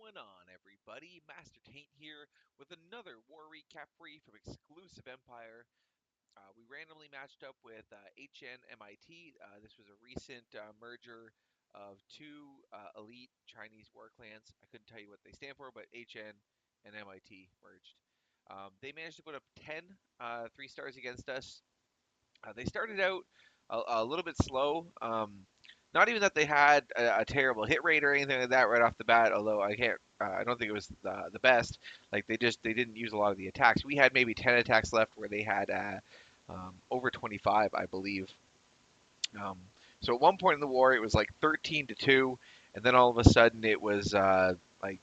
going on, everybody? Master Taint here with another war recap for you from Exclusive Empire. We randomly matched up with HN MIT. This was a recent merger of two elite Chinese war clans. I couldn't tell you what they stand for, but HN and MIT merged. They managed to put up 10 3 stars against us. They started out a little bit slow. Not even that they had a terrible hit rate or anything like that right off the bat. Although I can't, I don't think it was the best. Like they didn't use a lot of the attacks. We had maybe 10 attacks left where they had over 25, I believe. Um, so at one point in the war, it was like 13-2, and then all of a sudden it was like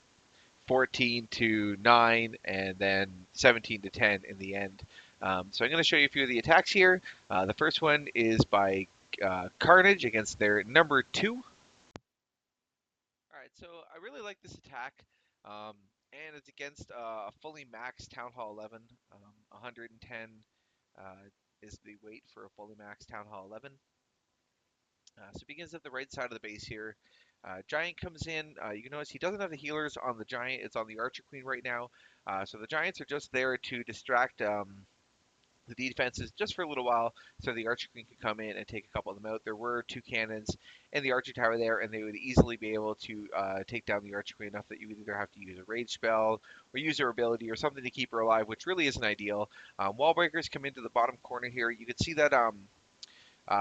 14-9, and then 17-10 in the end. So I'm going to show you a few of the attacks here. The first one is by Carnage against their number 2. All right, so I really like this attack, and it's against a fully maxed Town Hall 11. 110 uh, is the weight for a fully maxed Town Hall 11. So it begins at the right side of the base here. Giant comes in. You can notice he doesn't have the healers on the Giant. It's on the Archer Queen right now. So the Giants are just there to distract the defenses just for a little while so the Archer Queen could come in and take a couple of them out. There were 2 cannons in the Archer Tower there, and they would easily be able to take down the Archer Queen enough that you would either have to use a rage spell or use her ability or something to keep her alive, which really isn't ideal. Wall breakers come into the bottom corner here. You can see that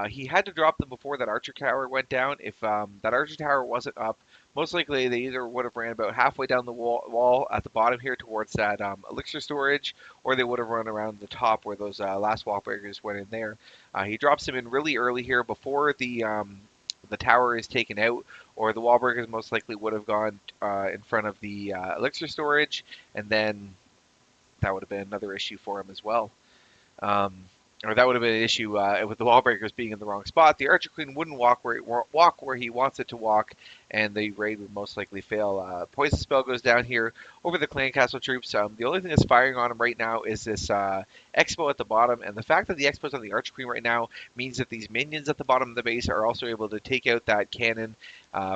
he had to drop them before that Archer Tower went down. If that Archer Tower wasn't up, most likely they either would have ran about halfway down the wall at the bottom here towards that elixir storage, or they would have run around the top where those last wall breakers went in there. He drops them in really early here before the tower is taken out, or the wall breakers most likely would have gone in front of the elixir storage, and then that would have been another issue for him as well. Um, or that would have been an issue with the wall breakers being in the wrong spot. The Archer Queen wouldn't walk where he wants it to walk, and the raid would most likely fail. Poison spell goes down here over the clan castle troops. The only thing that's firing on him right now is this Expo at the bottom, and the fact that the Expo's on the Archer Queen right now means that these minions at the bottom of the base are also able to take out that cannon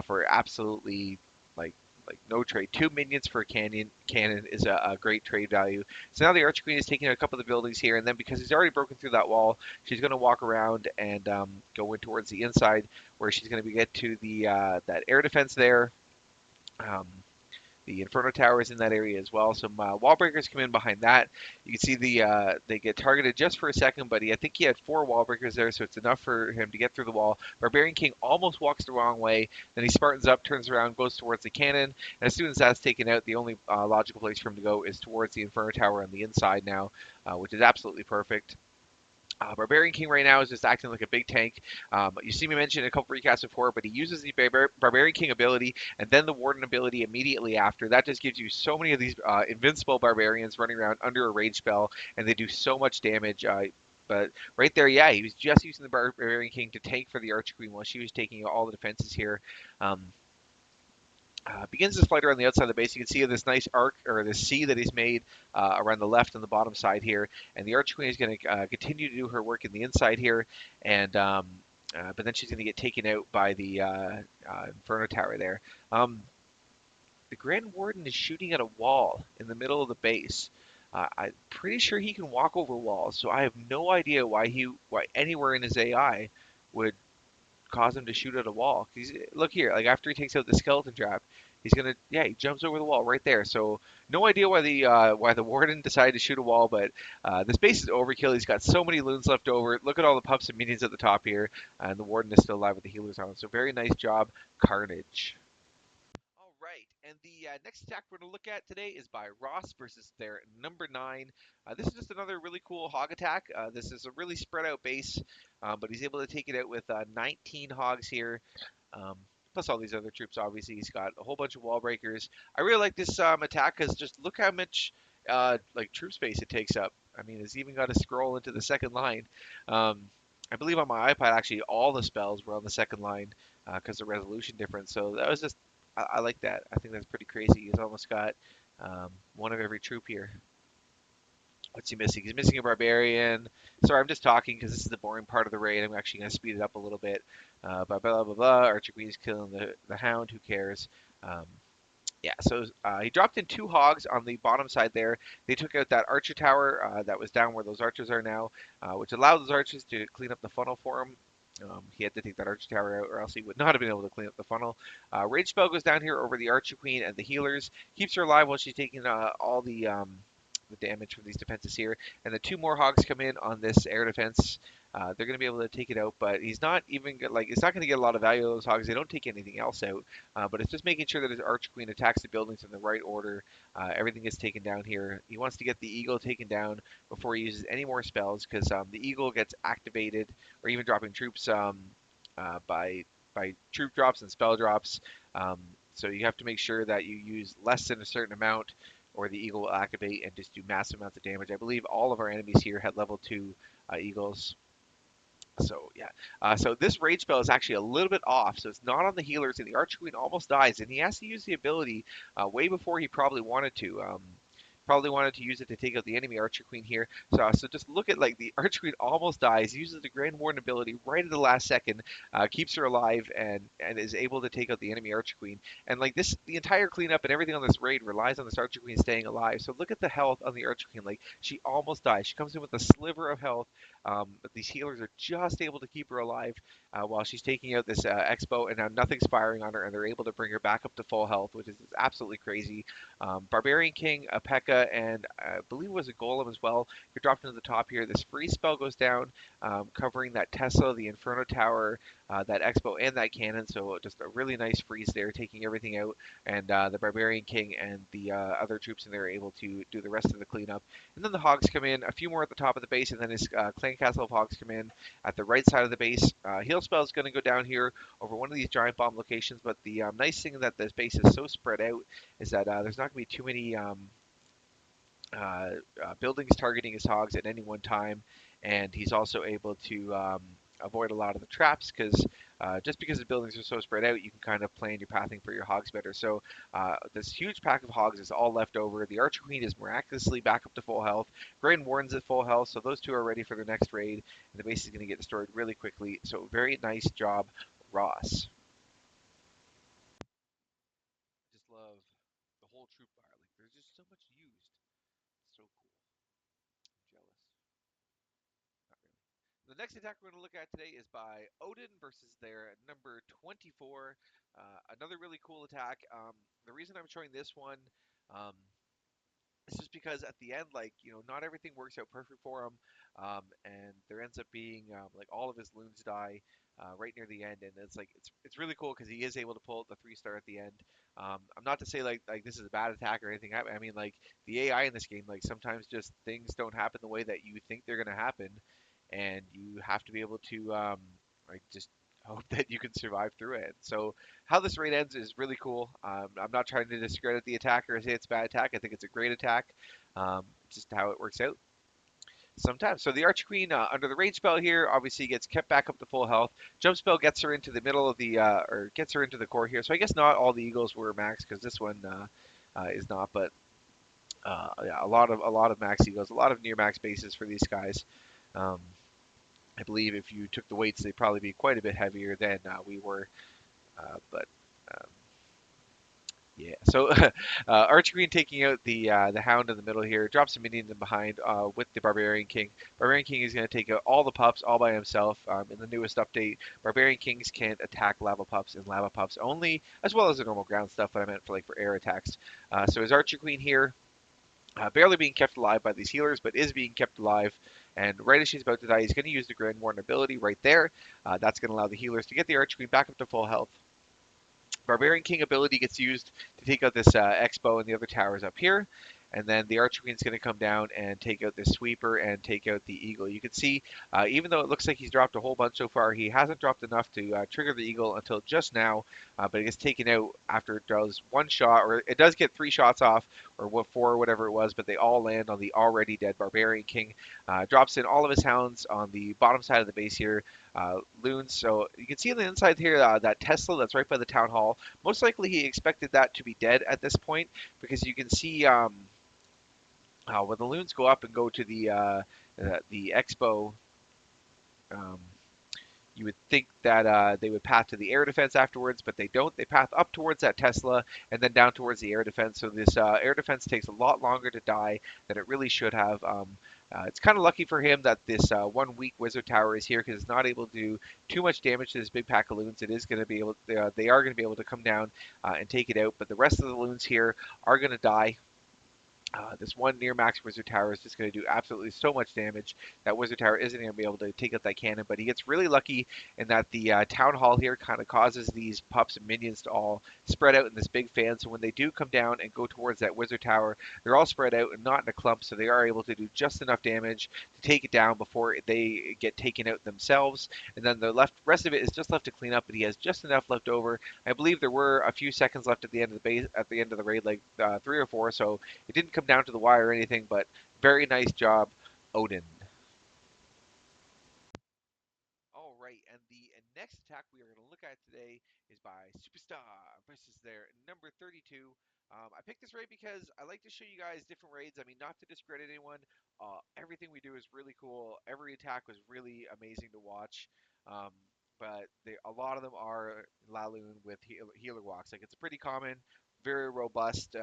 for absolutely like no trade. 2 minions for a cannon is a great trade value. So now the Archer Queen is taking a couple of the buildings here, and then because he's already broken through that wall, she's going to walk around and go in towards the inside, where she's going to get to the that air defense there. Um, the Inferno Tower is in that area as well. Some wall breakers come in behind that. You can see they get targeted just for a second, but I think he had 4 wall breakers there, so it's enough for him to get through the wall. Barbarian King almost walks the wrong way. Then he Spartans up, turns around, goes towards the cannon. And as soon as that's taken out, the only logical place for him to go is towards the Inferno Tower on the inside now, which is absolutely perfect. Barbarian King right now is just acting like a big tank. You see me mention a couple recasts before, but he uses the Barbarian King ability and then the Warden ability immediately after. That just gives you so many of these invincible barbarians running around under a rage spell, and they do so much damage. But right there, yeah, he was just using the Barbarian King to tank for the Archer Queen while she was taking all the defenses here. Begins his flight around the outside of the base. You can see this nice arc, or this C that he's made around the left and the bottom side here. And the Archer Queen is going to continue to do her work in the inside here. And but then she's going to get taken out by the Inferno Tower there. The Grand Warden is shooting at a wall in the middle of the base. I'm pretty sure he can walk over walls, so I have no idea why anywhere in his AI would cause him to shoot at a wall. Look here, like after he takes out the skeleton trap, he's gonna, yeah, he jumps over the wall right there. So no idea why the warden decided to shoot a wall, but this base is overkill. He's got so many loons left over. Look at all the pups and minions at the top here, and the warden is still alive with the healers on. So very nice job, Carnage. All right, and the next attack we're going to look at today is by Ross versus their number 9. This is just another really cool hog attack. This is a really spread out base, but he's able to take it out with 19 hogs here. Um, Plus all these other troops, obviously. He's got a whole bunch of wall breakers. I really like this attack because just look how much like troop space it takes up. I mean, it's even got to scroll into the second line. I believe on my iPad, actually, all the spells were on the second line because of resolution difference. So that was just, I like that. I think that's pretty crazy. He's almost got one of every troop here. What's he missing? He's missing a barbarian. Sorry, I'm just talking because this is the boring part of the raid. I'm actually going to speed it up a little bit. Blah, blah, blah, blah. Archer Queen's killing the hound. Who cares? Um, Yeah, so he dropped in 2 hogs on the bottom side there. They took out that archer tower that was down where those archers are now, which allowed those archers to clean up the funnel for him. He had to take that archer tower out, or else he would not have been able to clean up the funnel. Rage spell goes down here over the archer queen and the healers, keeps her alive while she's taking all the damage from these defenses here. And the 2 more hogs come in on this air defense. They're going to be able to take it out, but he's not even like it's not going to get a lot of value of those hogs. They don't take anything else out. But it's just making sure that his Archer Queen attacks the buildings in the right order. Everything gets taken down here. He wants to get the Eagle taken down before he uses any more spells, because the Eagle gets activated, or even dropping troops by troop drops and spell drops. Um, so you have to make sure that you use less than a certain amount, or the Eagle will activate and just do massive amounts of damage. I believe all of our enemies here had level 2 Eagles. So yeah, so this rage spell is actually a little bit off, so it's not on the healers, and the Archer Queen almost dies, and he has to use the ability way before he probably wanted to. Probably wanted to use it to take out the enemy Archer Queen here. So just look at like the Archer Queen almost dies, uses the Grand Warden ability right at the last second, keeps her alive, and is able to take out the enemy Archer Queen. And like this, the entire cleanup and everything on this raid relies on this Archer Queen staying alive. So look at the health on the Archer Queen. Like she almost dies. She comes in with a sliver of health. But these healers are just able to keep her alive while she's taking out this Expo, and now nothing's firing on her, and they're able to bring her back up to full health, which is absolutely crazy. Barbarian King, a P.E.K.K.A, and I believe it was a Golem as well. You're dropped into the top here. This freeze spell goes down, covering that Tesla, the Inferno Tower, that Expo, and that cannon. So just a really nice freeze there, taking everything out. And the Barbarian King and the other troops in there are able to do the rest of the cleanup. And then the Hogs come in, a few more at the top of the base, and then his Clan Castle of Hogs come in at the right side of the base. Heal spell is going to go down here over one of these giant bomb locations, but the nice thing that this base is so spread out is that there's not going to be too many buildings targeting his hogs at any one time, and he's also able to avoid a lot of the traps, because just because the buildings are so spread out, you can kind of plan your pathing for your hogs better. So this huge pack of hogs is all left over. The Archer Queen is miraculously back up to full health. Grand Warden's at full health, so those two are ready for the next raid, and the base is going to get destroyed really quickly. So very nice job, Ross. Just love the whole troop bar. Like there's just so much used. So cool. I'm jealous. Not really. The next attack we're going to look at today is by Odin versus their number 24. Another really cool attack. The reason I'm showing this one um, it's just because at the end, like, not everything works out perfect for him, and there ends up being like all of his loons die right near the end, and it's like it's really cool because he is able to pull out the 3-star at the end. I'm not to say like this is a bad attack or anything. I mean, like the AI in this game, like sometimes just things don't happen the way that you think they're gonna happen, and you have to be able to like just hope that you can survive through it. So how this raid ends is really cool. I'm not trying to discredit the attack or say it's a bad attack. I think it's a great attack. Just how it works out sometimes. So the Archer Queen under the rage spell here obviously gets kept back up to full health. Jump spell gets her into the middle of the or gets her into the core here. So I guess not all the Eagles were max, because this one is not. But yeah, a lot of max Eagles, a lot of near max bases for these guys. Um, I believe if you took the weights, they'd probably be quite a bit heavier than we were. But um, yeah, so Archer Queen taking out the Hound in the middle here, drops a minion in behind with the Barbarian King. Barbarian King is going to take out all the pups all by himself. In the newest update, Barbarian Kings can't attack lava pups and lava pups only, as well as the normal ground stuff that I meant for like for air attacks. So his Archer Queen here, barely being kept alive by these healers, but is being kept alive. And right as she's about to die, he's going to use the Grand Warden ability right there. That's going to allow the healers to get the Archer Queen back up to full health. Barbarian King ability gets used to take out this Expo and the other towers up here. And then the Archer Queen's going to come down and take out this Sweeper and take out the Eagle. You can see, even though it looks like he's dropped a whole bunch so far, he hasn't dropped enough to trigger the Eagle until just now. But it gets taken out after it does one shot, or it does get 3 shots off, or 4, or whatever it was, but they all land on the already dead Barbarian King. Drops in all of his hounds on the bottom side of the base here. Loons. So you can see on the inside here that Tesla that's right by the town hall. Most likely he expected that to be dead at this point, because you can see when the loons go up and go to the Expo, um, You would think that they would path to the air defense afterwards, but they don't. They path up towards that Tesla and then down towards the air defense. So this air defense takes a lot longer to die than it really should have. It's kind of lucky for him that this one weak wizard tower is here because it's not able to do too much damage to this big pack of loons. It is going to be able. They are going to be able to come down and take it out, but the rest of the loons here are going to die. This one near max wizard tower is just going to do absolutely so much damage. That wizard tower isn't going to be able to take out that cannon, but he gets really lucky in that the town hall here kind of causes these pups and minions to all spread out in this big fan. So when they do come down and go towards that wizard tower, they're all spread out and not in a clump, so they are able to do just enough damage to take it down before they get taken out themselves. And then the rest of it is just left to clean up, but he has just enough left over. I believe there were a few seconds left at the end of the base, at the end of the raid, like 3 or 4. So it didn't come down to the wire or anything, but very nice job, Odin. All right, and the next attack we are going to look at today is by Superstar versus their number 32. I picked this raid because I like to show you guys different raids. I mean, not to discredit anyone. Everything we do is really cool. Every attack was really amazing to watch. Um, but a lot of them are Laloon with healer walks. Like, it's a pretty common, very robust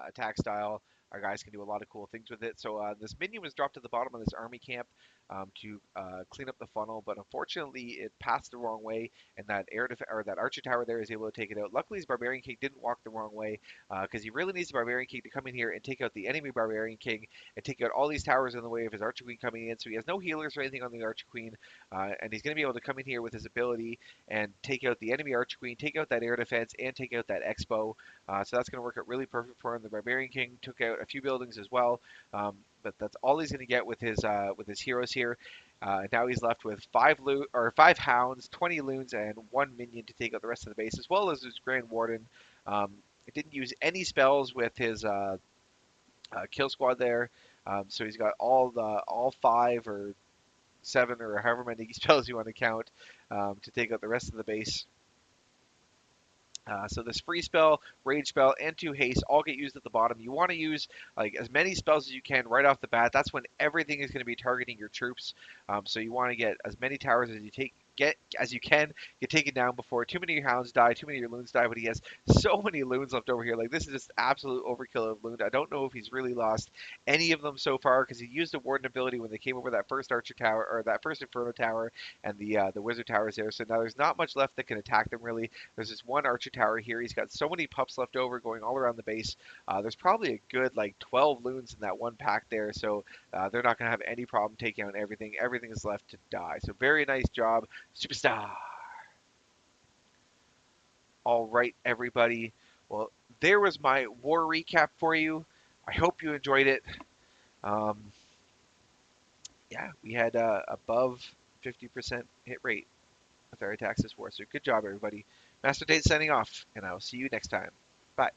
attack style. Our guys can do a lot of cool things with it. So this minion was dropped to the bottom of this army camp to clean up the funnel, but unfortunately it passed the wrong way, and or that archer tower there is able to take it out. Luckily, his barbarian king didn't walk the wrong way because he really needs the barbarian king to come in here and take out the enemy barbarian king and take out all these towers in the way of his archer queen coming in. So he has no healers or anything on the archer queen, and he's going to be able to come in here with his ability and take out the enemy archer queen, take out that air defense, and take out that expo. So that's going to work out really perfect for him. The barbarian king took out a few buildings as well. But that's all he's going to get with his heroes here. Now he's left with 5 hounds, 20 loons, and 1 minion to take out the rest of the base, as well as his Grand Warden. He didn't use any spells with his kill squad there, so he's got all 5 or 7 or however many spells you want to count to take out the rest of the base. So this free spell, rage spell, and 2 haste all get used at the bottom. You want to use like as many spells as you can right off the bat. That's when everything is going to be targeting your troops. So you want to get as many towers as you can get taken down before too many of your hounds die, too many of your loons die. But he has so many loons left over here. Like, this is just absolute overkill of loons. I don't know if he's really lost any of them so far because he used the warden ability when they came over that first archer tower or that first inferno tower, and the wizard tower is there. So now there's not much left that can attack them really. There's this one archer tower here. He's got so many pups left over going all around the base. There's probably a good like 12 loons in that one pack there, so they're not going to have any problem taking out everything. Everything is left to die. So very nice job, Superstar. All right, everybody. Well, there was my war recap for you. I hope you enjoyed it. Um, yeah, we had above 50% hit rate with our attacks this war. So good job, everybody. Master Tate signing off, and I will see you next time. Bye.